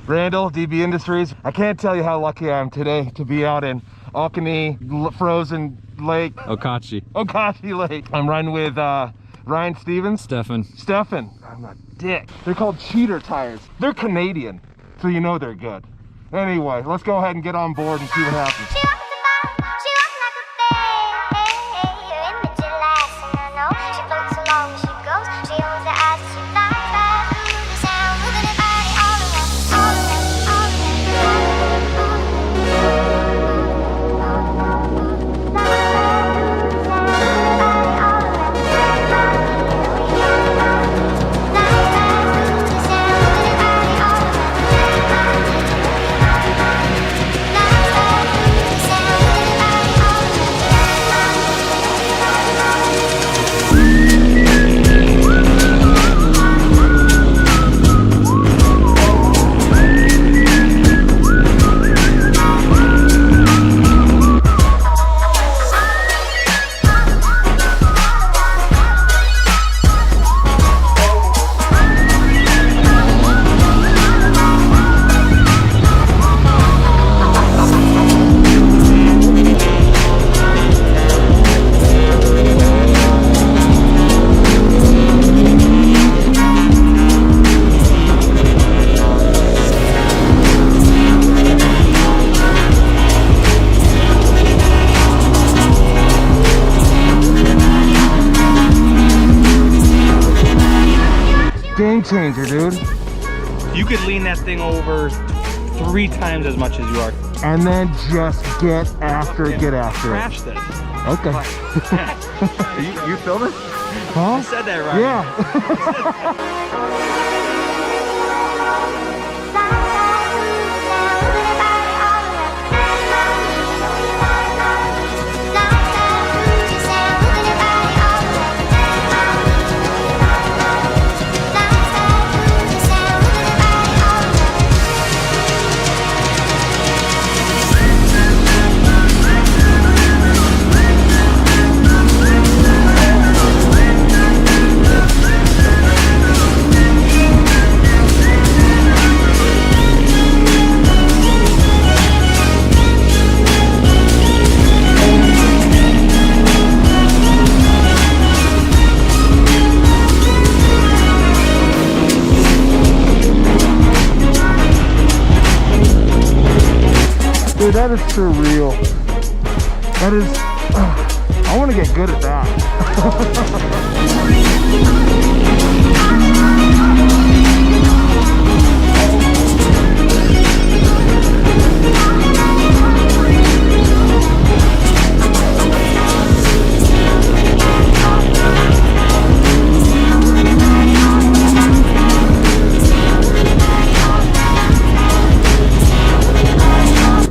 Randall, DB Industries. I can't tell you how lucky I am today to be out in Alkany Frozen Lake. Okachi Lake. I'm riding with Ryan Stevens. Stefan. I'm a dick. They're called cheater tires. They're Canadian, so you know they're good. Anyway, let's go ahead and get on board and see what happens. Game changer, dude. You could lean that thing over 3 times as much as you are. And then just get after it. Crash this. Okay. you filming? Huh? I said that right. Yeah. Dude, that is surreal. That is, I want to get good at that.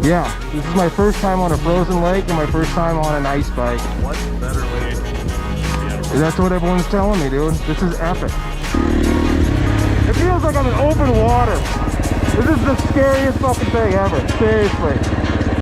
Yeah, this is my first time on a frozen lake and my first time on an ice bike. What better way? That's what everyone's telling me, dude. This is epic. It feels like I'm in open water. This is the scariest fucking thing ever. Seriously.